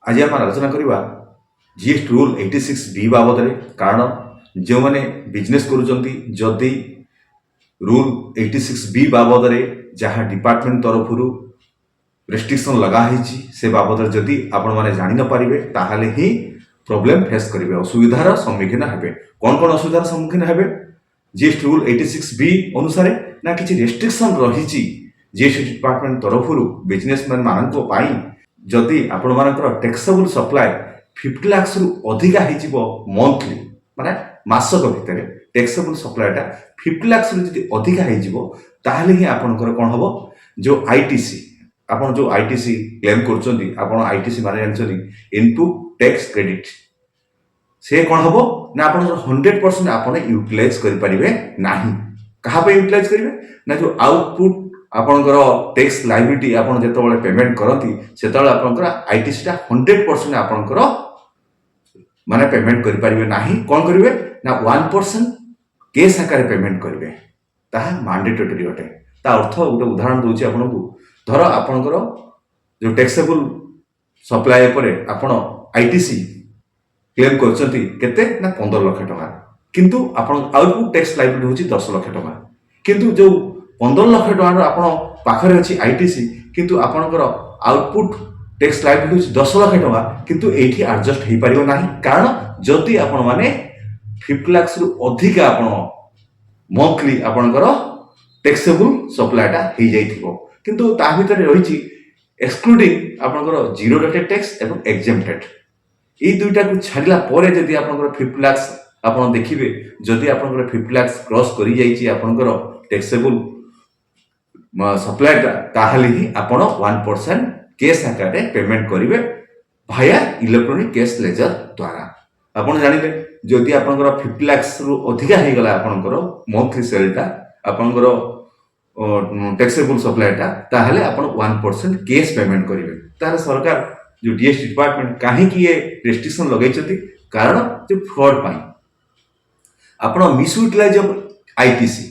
आज आम आलोचना करवा जीएसटी रूल 86B बाबद में। कारण जो मैंने बिजनेस करुँच रूल 86B बाबद में जहाँ डिपार्टमेंट तरफ रेस्ट्रिक्शन लगाई से बाबद जदि आपण मैंने जान न पारे ताहले ही प्रॉब्लम फेस करेंगे, असुविधार सम्मुखीन हेबे। कौन कौन असुविधार सम्मुखीन हेबे? जीएसटी रूल 86B अनुसार ना किसी रेस्ट्रिक्शन रही जीएसटी डिपार्टमेंट तरफ बिजनेसमैन मान जदि आपण मानकर टैक्सेबल सप्लाई 50 लाख रु अधिका हो मंथली माने मासक भितर टैक्सेबल सप्लाईटा 50 लाख रु जदि अधिका हो ताहले ही आपनकर कौन हम जो आईटीसी आपन जो आईटीसी क्लेम कर आईटीसी माने जानछथि इनपुट टैक्स क्रेडिट से कौन हम ना आप 100% आपन यूटिलाइज कर पारिबे नाही। कहा पे यूटिलाइज करिवे ना जो आउटपुट आपनकर टैक्स लायबिलिटी आपन जेतबेले पेमेंट करती सेतबेले आपनकर आईटीसी टा 100% आपनकर माने पेमेंट करि परिबे नाही। कोन करिवे ना 1% केस आकार पेमेंट करिवे, ताहा मैंडेटरी अटे। ता अर्थ गोटे उदाहरण दोछि आपनको। धर आपनकर जो टैक्सेबल सप्लाई पर आपन आईटीसी क्लेम करछंती केते ना 15 लाख टका, किंतु आपन आउटपुट टैक्स लायबिलिटी होछि 10 लाख टका, किंतु जो 15 लाख टका आपन पाखरे अछि आईटीसी किंतु आपनकर आउटपुट टैक्स लायबिलिटी होछि 10 लाख टका, किंतु एठी एडजस्ट हे परिबो नाही। कारण जदि आपन माने 50 लाख रु अधिक आपन मंथली आपनकर टैक्सेबल सप्लाईटा हे जाइथिबो, किंतु ता भितर रहिछि एक्सक्लूडिंग आपनकर जीरो डेटेड टैक्स एवं एग्जेम्प्टेड। ए दुईटा को छाड़िला परे जदि आपनकर 50 लाख आपन देखिबे, जदि आपनकर 50 लाख क्रॉस करि जाइछि आपनकर टैक्सेबल सप्लाईटा ताहले ही आपण 1% केस आकार पेमेंट करेंगे भाया इलेक्ट्रोनिक केस लेजर द्वारा। आपन जानिले जदि आपनकर 50 लाख रु अधिका हे गला आपनकर मंथली सेलटा आपनकर टैक्सेबल सप्लाईटा ताहले आपण 1% केस पेमेंट करेंगे। ताहले सरकार जो जीएसटी डिपार्टमेंट काहे कि ये रेस्ट्रिक्शन लगैछथि? कारण जो फ्रॉड पाई आपण मिस यूटिलाइज आईटीसी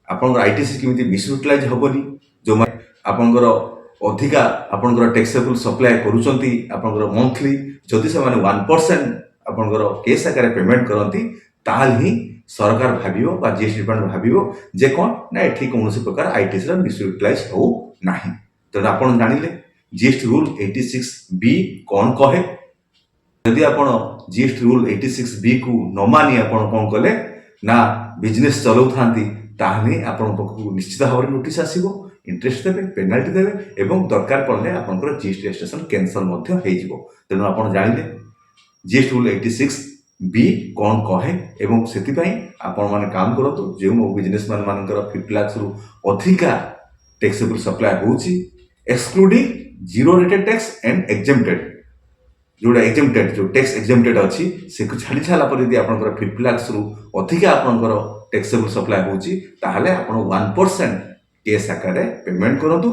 आपनकर आईटीसी केमिति मिस यूटिलाइज होबनी। जो आपनकर अधिका आपनकर टैक्सेबल सप्लाई करूचंती आपनकर मंथली जदि से माने 1% आपनकर केस आकार पेमेंट करंती ताल ही सरकार भाबिबो बा जीएसटी डिपार्टमेंट भाबिबो जे कोन ना एठी कोनोसी प्रकार आईटीसी रा मिस यूटिलाइज हो नाही। तो आपन जानिले जीएसटी रूल 86B कौन कहे? यदि आपण जीएसटी रूल 86B को न मानी आपण कौन कले ना बिजनेस चलाउ थांती ताहले आपण पखु निश्चित भाव में नोटिस आसीबो, इंटरेस्ट देबे, पेनाल्टी देबे एवं दरकार पड़ले आपनकर जीएसटी रजिस्ट्रेशन कैंसल मध्ये हे जिवो। तेनु आपण जानिले जीएसटी रूल 86B कौन कहे एवं सेति पई आपण माने काम करतो जे बिजनेसमैन मानकर 50 लाख रु अधिका टैक्सेबल सप्लाई होची excluding zero rated tax and exempted. जोड़ा एग्जेम्प्टेड जो टैक्स एग्जेम्प्टेड अच्छी से छाड़ी सारा पर यदि आपनकर 50 लाख रु अधिका आपनकर टैक्सेबल सप्लाई होची ताहले आपण 1% केस आकार पेमेंट करंतु।